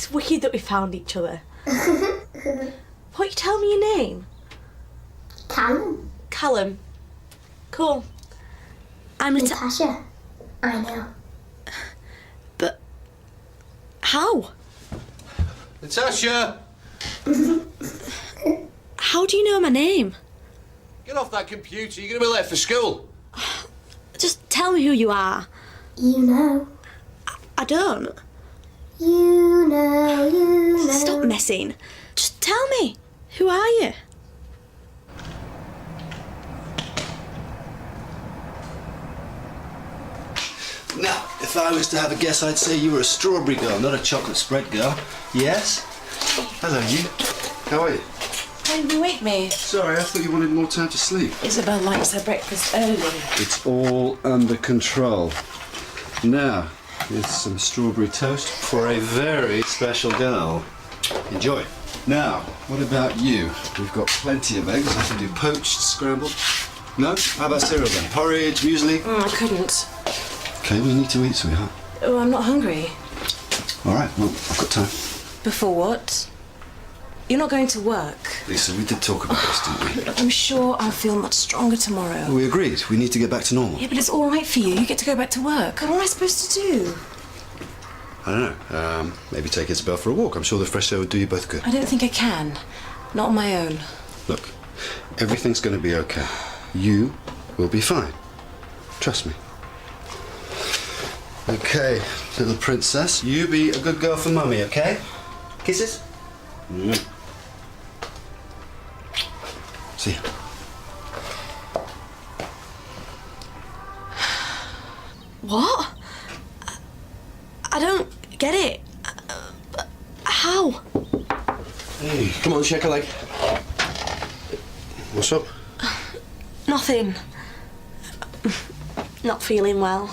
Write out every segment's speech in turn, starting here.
It's wicked that we found each other. Won't you tell me your name? Callum. Callum. Cool. I'm Natasha. I know. But how? Natasha! How do you know my name? Get off that computer, you're going to be late for school. Just tell me who you are. You know. I don't. You know. Stop messing. Just tell me. Who are you? Now, if I was to have a guess, I'd say you were a strawberry girl, not a chocolate spread girl. Yes? Hello, you. How are you? Why didn't you wake me? Sorry, I thought you wanted more time to sleep. Isabel likes her breakfast early. It's all under control. Now, here's some strawberry toast for a very special girl. Enjoy. Now, what about you? We've got plenty of eggs. I can do poached, scrambled. No? How about cereal then? Porridge, muesli? I couldn't. Okay, we need to eat, sweetheart. Oh, I'm not hungry. All right, well, I've got time. Before what? You're not going to work. Lisa, we did talk about this, didn't we? Look, I'm sure I'll feel much stronger tomorrow. We agreed. We need to get back to normal. Yeah, but it's all right for you. You get to go back to work. What am I supposed to do? I don't know. Maybe take Isabel for a walk. I'm sure the fresh air would do you both good. I don't think I can. Not on my own. Look, everything's going to be okay. You will be fine. Trust me. Okay, little princess. You be a good girl for Mummy, okay? Kisses? See ya. What? I don't get it. How? Hey, come on, shake a leg. What's up? Nothing. Not feeling well.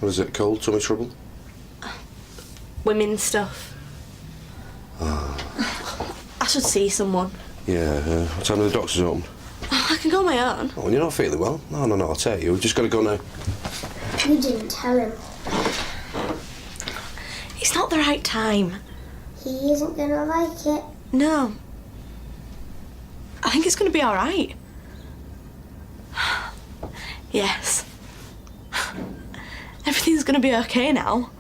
What is it, cold, tummy trouble? Women stuff. I should see someone. Yeah, what time are the doctors open? I can go on my own. Oh, and you're not feeling well? No, I'll tell you. We've just got to go now. You didn't tell him. It's not the right time. He isn't gonna like it. No. I think it's going to be all right. Yes. Everything's going to be okay now.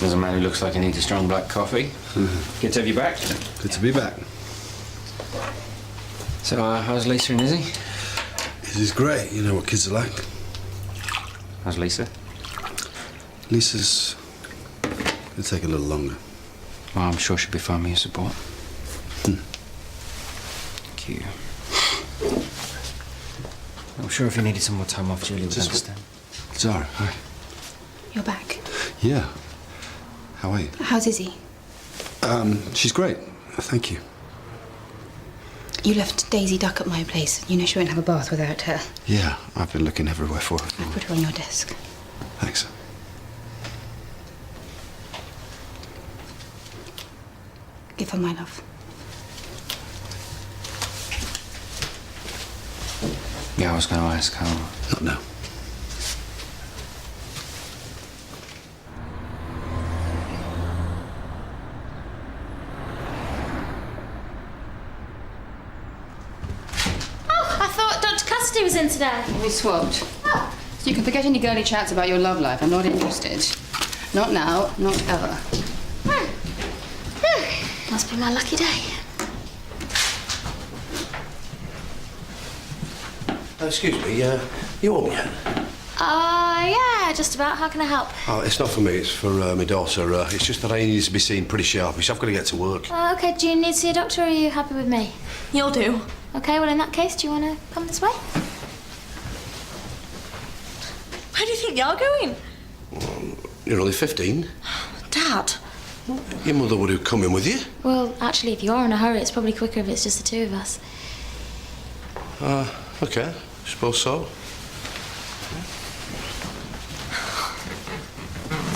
There's a man who looks like he needs a strong black coffee. Good to have you back. Good to be back. So, how's Lisa and Izzy? Izzy's great. You know what kids are like. How's Lisa? Lisa's... It'll take a little longer. Well, I'm sure she'll be fine with your support. Thank you. I'm sure if you needed some more time off, Julie would understand. Zara, hi. You're back. Yeah. How are you? How's Izzy? She's great. Thank you. You left Daisy Duck at my place. You know she won't have a bath without her. Yeah, I've been looking everywhere for her. I put her on your desk. Thanks. Give her my love. Yeah, I was going to ask how... Not now. He was in today. We swapped. Oh. So you can forget any girly chats about your love life. I'm not interested. Not now, not ever. Must be my lucky day. Excuse me, you home yet? Yeah, just about. How can I help? Oh, it's not for me, it's for my daughter. It's just that I need to be seen pretty sharpish. I've got to get to work. Okay, do you need to see a doctor or are you happy with me? You'll do. Okay, well in that case, do you want to come this way? Where do you think you're going? You're only 15. Dad. Your mother would have come in with you. Well, actually, if you are in a hurry, it's probably quicker if it's just the two of us. Okay, suppose so.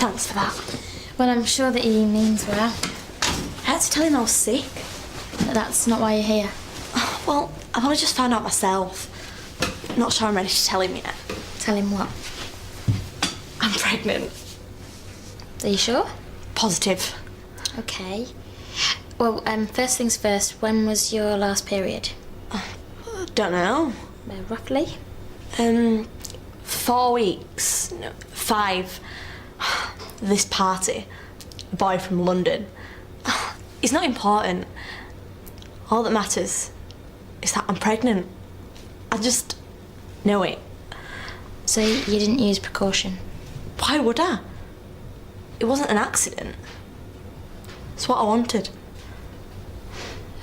Thanks for that. Well, I'm sure that he means well. I had to tell him I was sick. But that's not why you're here. Well, I've only just found out myself. Not sure I'm ready to tell him yet. Tell him what? I'm pregnant. Are you sure? Positive. Okay. Well, first things first, when was your last period? Don't know. Roughly? 4 weeks. No, 5. This party. A boy from London. It's not important. All that matters is that I'm pregnant. I just know it. So you didn't use precaution? Why would I? It wasn't an accident. It's what I wanted.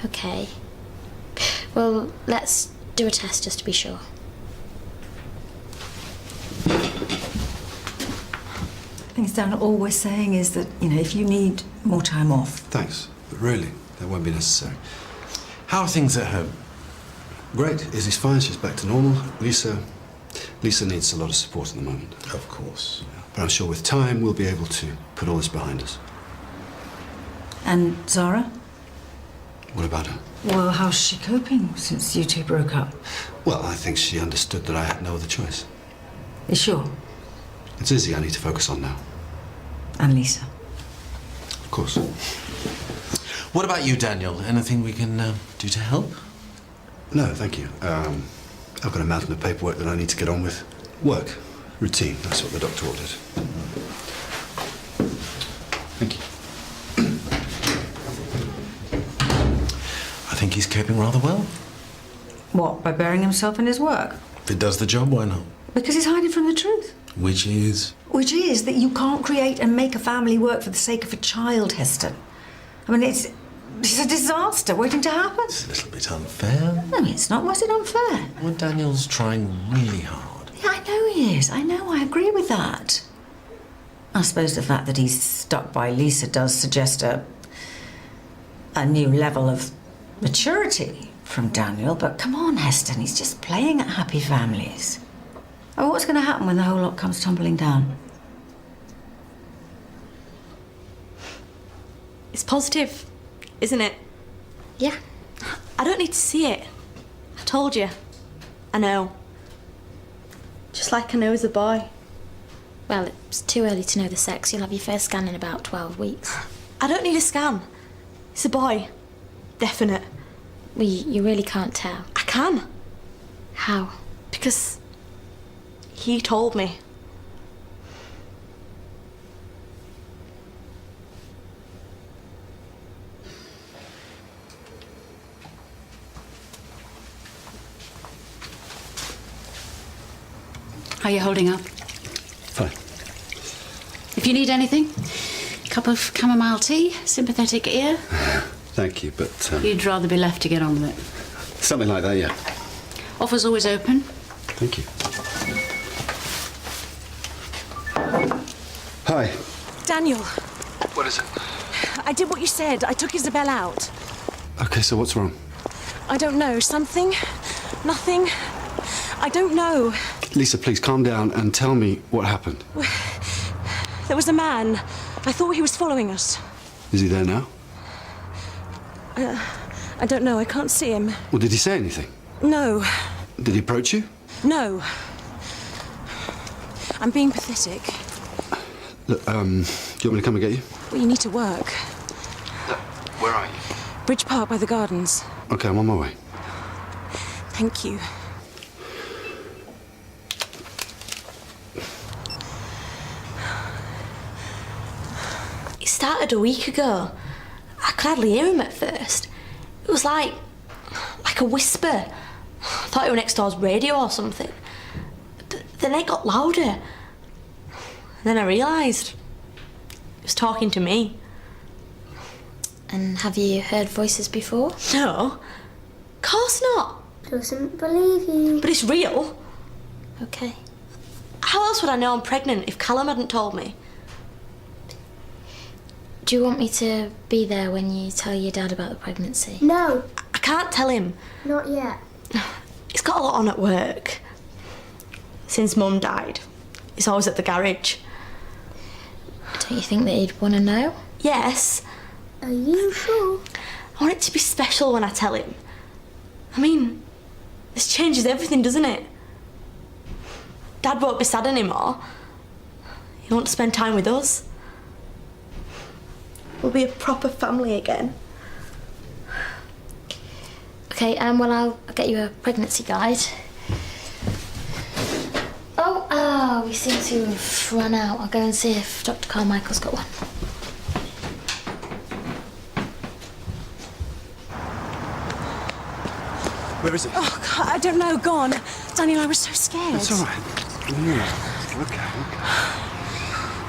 Okay. Well, let's do a test just to be sure. Things Dan are always saying is that, if you need more time off. Thanks, but really, that won't be necessary. How are things at home? Great. Izzy's fine. She's back to normal. Lisa needs a lot of support at the moment. Of course. But I'm sure with time we'll be able to put all this behind us. And Zara? What about her? Well, how's she coping since you two broke up? Well, I think she understood that I had no other choice. You sure? It's Izzy I need to focus on now. And Lisa? Of course. What about you, Daniel? Anything we can do to help? No, thank you. I've got a mountain of paperwork that I need to get on with. Work. Routine. That's what the doctor ordered. Thank you. I think he's coping rather well. What, by burying himself in his work? If it does the job, why not? Because he's hiding from the truth. Which is? Which is that you can't create and make a family work for the sake of a child, Heston. I mean, it's a disaster waiting to happen. It's a little bit unfair. No, it's not. Why is it unfair? Well, Daniel's trying really hard. Yeah, I know he is. I know. I agree with that. I suppose the fact that he's stuck by Lisa does suggest a new level of maturity from Daniel. But come on, Heston. He's just playing at happy families. Oh, what's going to happen when the whole lot comes tumbling down? It's positive, isn't it? Yeah. I don't need to see it. I told you. I know. Just like I know as a boy. Well, it's too early to know the sex. You'll have your first scan in about 12 weeks. I don't need a scan. It's a boy. Definite. Well, you really can't tell. I can. How? Because he told me. How are you holding up? Fine. If you need anything, cup of chamomile tea, sympathetic ear. Thank you, but You'd rather be left to get on with it. something like that, yeah. Offer's always open. Thank you. Hi. Daniel, What is it? I did what you said. I took Isabel out. Okay, so what's wrong? I don't know. Something? Nothing? I don't know. Lisa, please calm down and tell me what happened. There was a man. I thought he was following us. Is he there now? I don't know. I can't see him. Well, did he say anything? No. Did he approach you? No. I'm being pathetic. Look, do you want me to come and get you? Well, you need to work. Where are you? Bridge Park by the gardens. Okay, I'm on my way. Thank you. It started a week ago. I could hardly hear him at first. It was like a whisper. I thought it was next door's radio or something. Then it got louder. Then I realised he was talking to me. And have you heard voices before? No, of course not. Doesn't believe you. But it's real. Okay. How else would I know I'm pregnant if Callum hadn't told me? Do you want me to be there when you tell your dad about the pregnancy? No, I can't tell him. not yet. He's got a lot on at work. Since Mum died, he's always at the garage. Don't you think that he'd want to know? Yes. Are you sure? I want it to be special when I tell him. I mean, this changes everything, doesn't it? Dad won't be sad anymore. He wants to spend time with us. We'll be a proper family again. Okay, well, I'll get you a pregnancy guide. Oh, we seem to have run out. I'll go and see if Dr. Carmichael's got one. Where is it? Oh, God, I don't know. Gone. Daniel, I was so scared. It's all right. Yeah. Okay.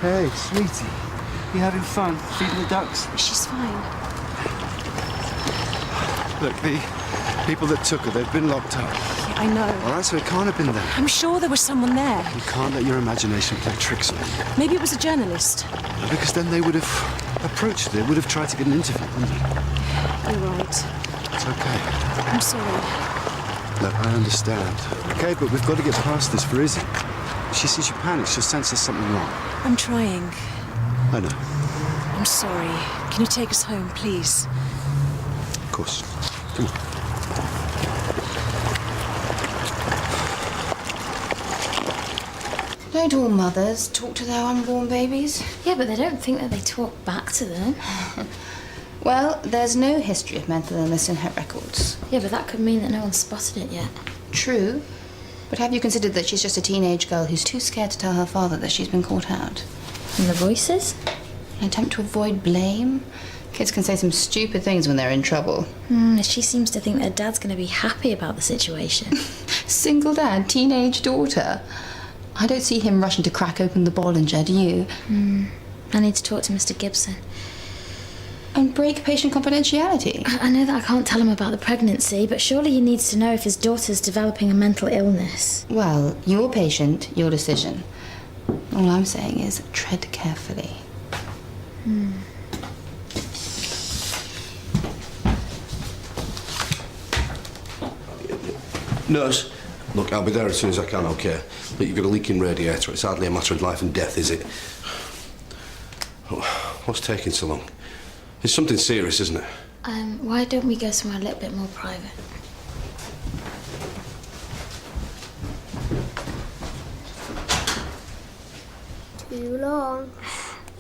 Hey, sweetie. You having fun feeding the ducks? She's fine. Look, the people that took her, they've been locked up. Yeah, I know. All right, so it can't have been them. I'm sure there was someone there. You can't let your imagination play tricks on you. Maybe it was a journalist. Because then they would have approached her. They would have tried to get an interview, wouldn't they? You're right. It's okay. I'm sorry. Look, I understand. Okay, but we've got to get past this for Izzy. She sees you panic, she'll sense there's something wrong. I'm trying. I know. I'm sorry. Can you take us home, please? Of course. Come on. Don't all mothers talk to their unborn babies? Yeah, but they don't think that they talk back to them. Well, there's no history of mental illness in her records. Yeah, but that could mean that no one's spotted it yet. True. But have you considered that she's just a teenage girl who's too scared to tell her father that she's been caught out? And the voices? An attempt to avoid blame? Kids can say some stupid things when they're in trouble. She seems to think that Dad's going to be happy about the situation. Single dad, teenage daughter. I don't see him rushing to crack open the Bollinger, do you? I need to talk to Mr. Gibson. And break patient confidentiality? I know that I can't tell him about the pregnancy, but surely he needs to know if his daughter's developing a mental illness. Well, your patient, your decision. All I'm saying is tread carefully. Nurse, look, I'll be there as soon as I can, okay? But you've got a leaking radiator. It's hardly a matter of life and death, is it? What's taking so long? It's something serious, isn't it? Why don't we go somewhere a little bit more private? Too long.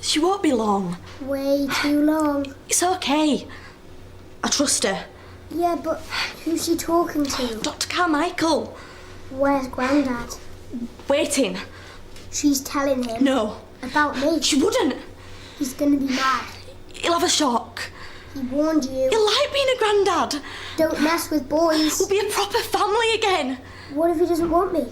She won't be long. Way too long. It's okay. I trust her. Yeah, but who's she talking to? Dr. Carmichael. Where's Grandad? Waiting. She's telling him. No. About me. She wouldn't. He's gonna be mad. He'll have a shock. He warned you. He'll like being a granddad. Don't mess with boys. We'll be a proper family again. What if he doesn't want me?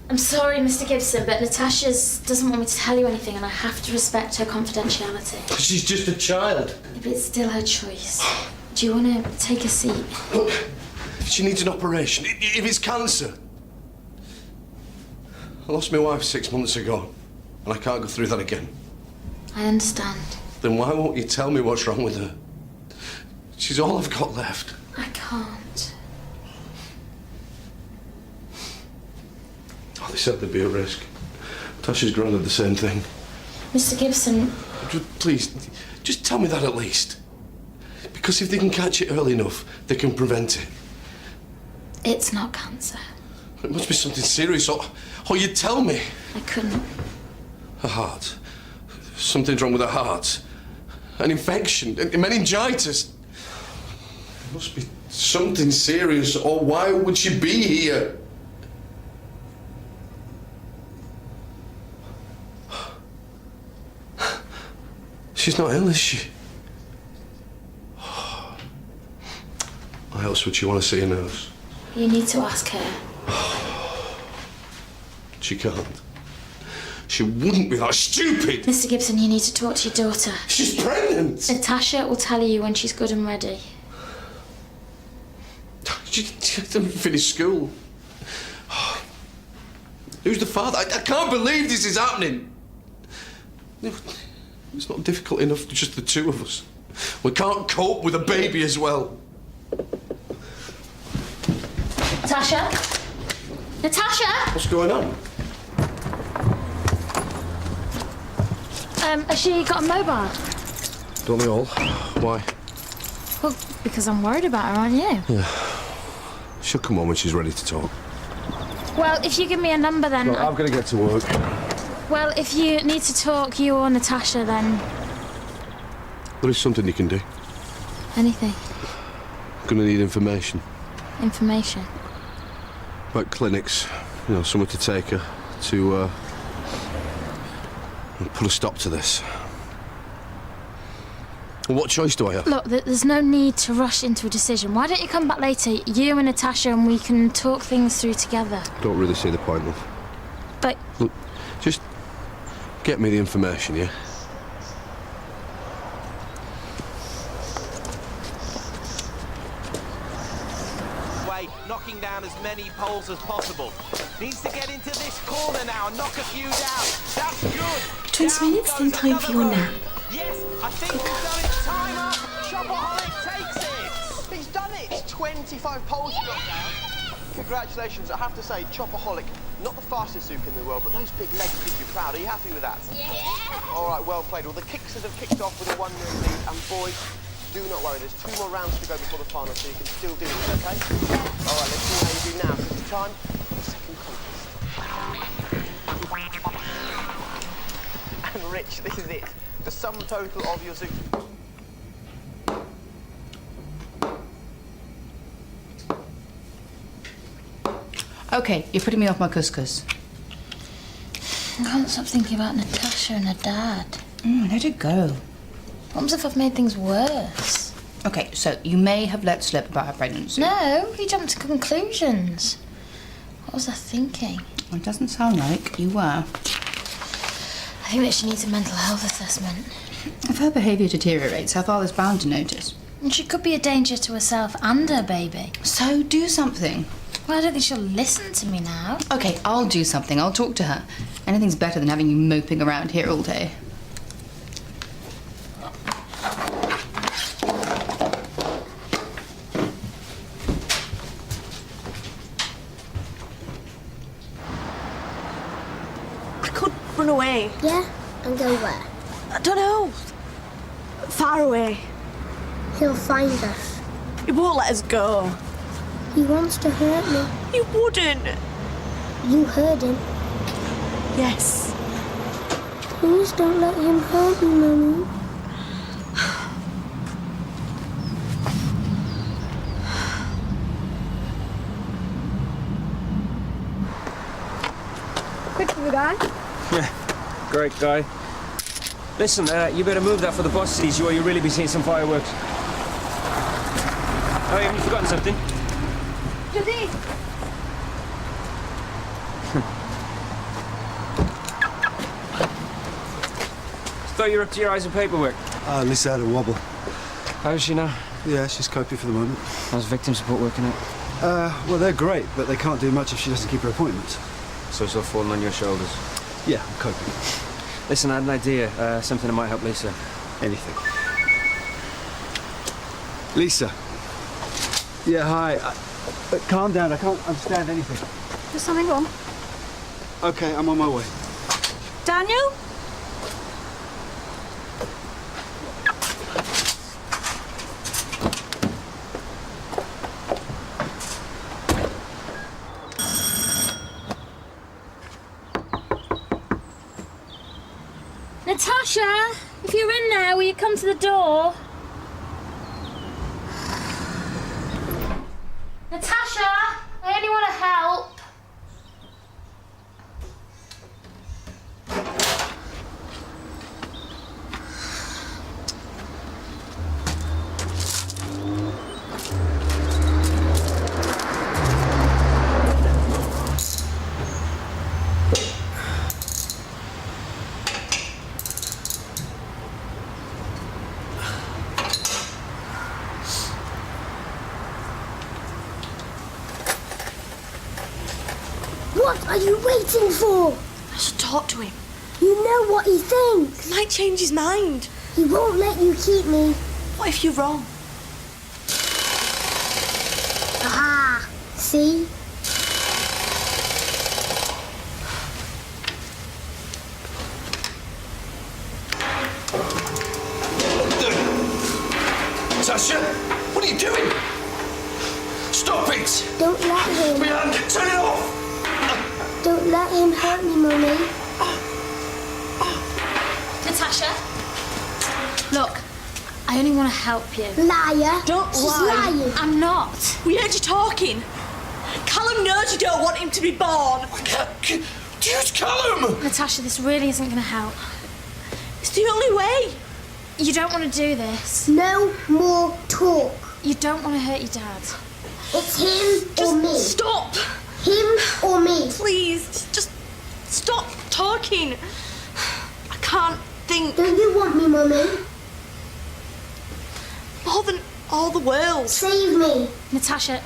I'm sorry, Mr. Gibson, but Natasha doesn't want me to tell you anything, and I have to respect her confidentiality. She's just a child. But it's still her choice. Do you want to take a seat? Look, she needs an operation. If it's cancer. I lost my wife 6 months ago, and I can't go through that again. I understand. Then why won't you tell me what's wrong with her? She's all I've got left. I can't. Oh, they said there'd be a risk. Tasha's grown up the same thing. Mr. Gibson, Please, just tell me that at least. Because if they can catch it early enough, they can prevent it. it's not cancer. It must be something serious, or you'd tell me. I couldn't. Her heart. Something's wrong with her heart. An infection, a meningitis. It must be something serious, or why would she be here? She's not ill, is she? Why else would she want to see a nurse? You need to ask her. She can't. She wouldn't be that stupid. Mr. Gibson, you need to talk to your daughter. She's pregnant. Natasha will tell you when she's good and ready. She hasn't finished school. Who's the father? I can't believe this is happening. It's not difficult enough, just the two of us. We can't cope with a baby as well. Natasha? Natasha? What's going on? Has she got a mobile? Don't they all? Why? Well, because I'm worried about her, aren't you? Yeah. She'll come on when she's ready to talk. Well, if you give me a number, then... Look, I've got to get to work. Well, if you need to talk, you or Natasha, then... There is something you can do. Anything. I'm going to need information. Information? About clinics. You know, somewhere to take her to, put a stop to this. Well, what choice do I have? Look, there's no need to rush into a decision. Why don't you come back later, you and Natasha, and we can talk things through together? Don't really see the point, love. But... Look, just get me the information, yeah? Knocking down as many poles as possible. Needs to get into this corner now and knock a few down. That's good. 20 minutes, then time for your nap. Yes, I think we've done it. Time up. Chopaholic takes it. He's done it. It's 25 poles he got down. Congratulations. I have to say, Chopaholic, not the fastest zook in the world, but those big legs give you proud. Are you happy with that? Yeah. All right, well played. Well, the Kicksters have kicked off with a 1-0 lead, and boys, do not worry, there's 2 more rounds to go before the final, so you can still do this, okay? All right, let's see how you do now. So it's time for the second contest. And Rich, this is it. The sum total of your zook. Okay, you're putting me off my couscous. I can't stop thinking about Natasha and her dad. Let it go. What if I've made things worse? Okay, so you may have let slip about her pregnancy. No, you jumped to conclusions. What was I thinking? Well, it doesn't sound like you were. I think that she needs a mental health assessment. If her behaviour deteriorates, her father's bound to notice. And she could be a danger to herself and her baby. So do something. Well, I don't think she'll listen to me now. Okay, I'll do something. I'll talk to her. Anything's better than having you moping around here all day. Run away. Yeah? And go where? I don't know. Far away. He'll find us. He won't let us go. He wants to hurt me. He wouldn't. You heard him. Yes. Please don't let him hurt me, Mummy. Quick for the guy. Yeah, great guy. Listen, you better move that for the boss sees you or you'll really be seeing some fireworks. Oh, haven't you forgotten something? Judy! Thought you were up to your eyes in paperwork. Lisa had a wobble. How is she now? Yeah, she's coping for the moment. How's victim support working out? Well, they're great, but they can't do much if she doesn't keep her appointments. So it's all falling on your shoulders? Yeah, I'm coping. Listen, I had an idea. Something that might help Lisa. Anything. Lisa. Yeah, hi. Calm down, I can't understand anything. There's something wrong. Okay, I'm on my way. Daniel? Natasha, if you're in there, will you come to the door? Natasha, I only want to help. What are you waiting for? I should talk to him. You know what he thinks. He might change his mind. He won't let you keep me. What if you're wrong? Aha! See? Don't let him hurt me, Mummy. Natasha, look, I only want to help you. Liar. Don't She's lie. lying. I'm not. We heard you talking. Callum knows you don't want him to be born. Dude, Callum! Natasha, this really isn't going to help. It's the only way. You don't want to do this. No more talk. You don't want to hurt your dad. It's him or me. Stop. Him or me. Please, just stop talking. I can't think. Don't you want me, Mummy? More than all the world. Save me. Natasha,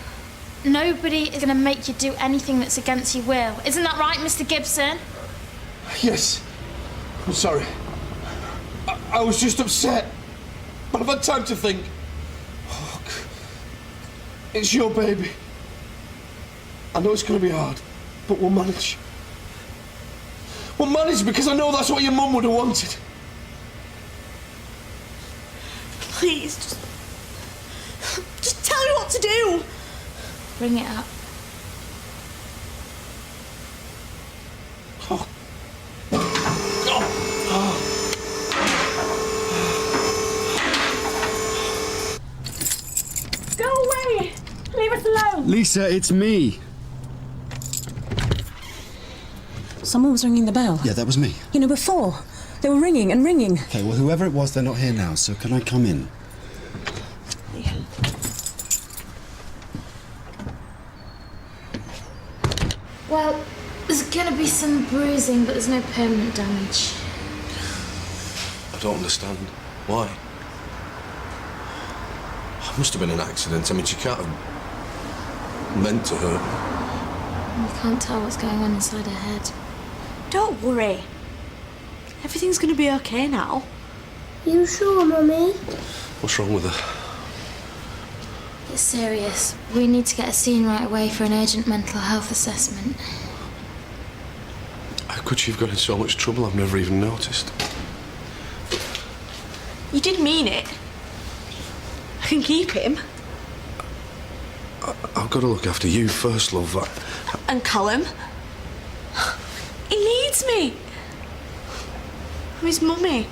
nobody is going to make you do anything that's against your will. Isn't that right, Mr. Gibson? Yes. I'm sorry. I was just upset. But I've had time to think. Oh, it's your baby. I know it's going to be hard, but we'll manage. We'll manage because I know that's what your mum would have wanted. Please, just tell me what to do. Bring it up. Oh. Go away! Leave us alone! Lisa, it's me. Someone was ringing the bell. Yeah, that was me. You know, before, they were ringing and ringing. Okay, well, whoever it was, they're not here now, so can I come in? Well, there's going to be some bruising, but there's no permanent damage. I don't understand. Why? It must have been an accident. I mean, she can't have meant to hurt me. You can't tell what's going on inside her head. Don't worry. Everything's going to be okay now. You sure, Mummy? What's wrong with her? It's serious. We need to get her seen right away for an urgent mental health assessment. How could she have got in so much trouble I've never even noticed? You did mean it. I can keep him. I've got to look after you first, love. And Callum. He needs me. I'm his mummy.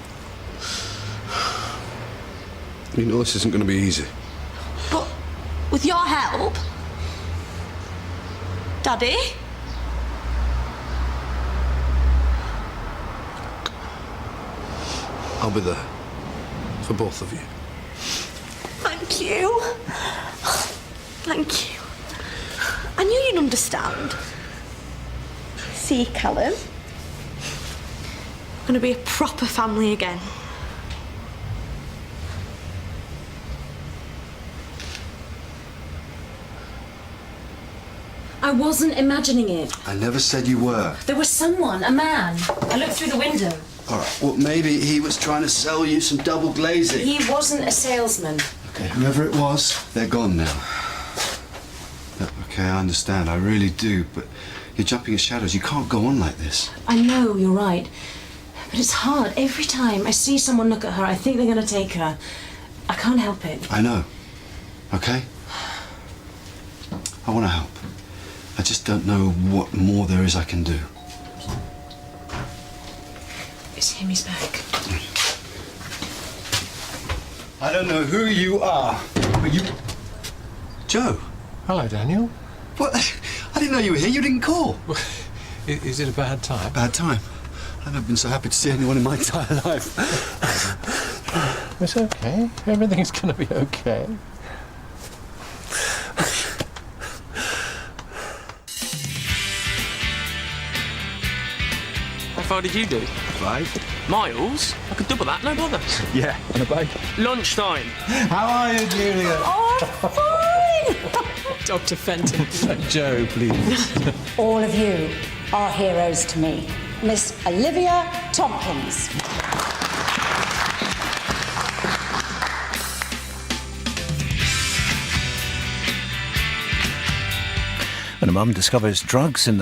You know this isn't going to be easy. But with your help, Daddy. I'll be there. For both of you. Thank you. Thank you. I knew you'd understand. See, Callum? We're going to be a proper family again. I wasn't imagining it. I never said you were. There was someone, a man. I looked through the window. All right, well, maybe he was trying to sell you some double glazing. He wasn't a salesman. Okay, whoever it was, they're gone now. Okay, I understand, I really do, but you're jumping in shadows. You can't go on like this. I know, you're right. But it's hard. Every time I see someone look at her, I think they're going to take her. I can't help it. I know. Okay? I want to help. I just don't know what more there is I can do. It's him, he's back. I don't know who you are, but you... Joe. Hello, Daniel. What? I didn't know you were here. You didn't call. Is it a bad time? Bad time? I've never been so happy to see anyone in my entire life. It's okay. Everything's going to be okay. How far did you do? 5 miles? I could double that, no bother. Yeah, on a bike. Lunchtime. How are you, Julia? Oh, I'm fine! Dr. Fenton. Joe, please. All of you are heroes to me. Miss Olivia Tompkins. When a mum discovers drugs in the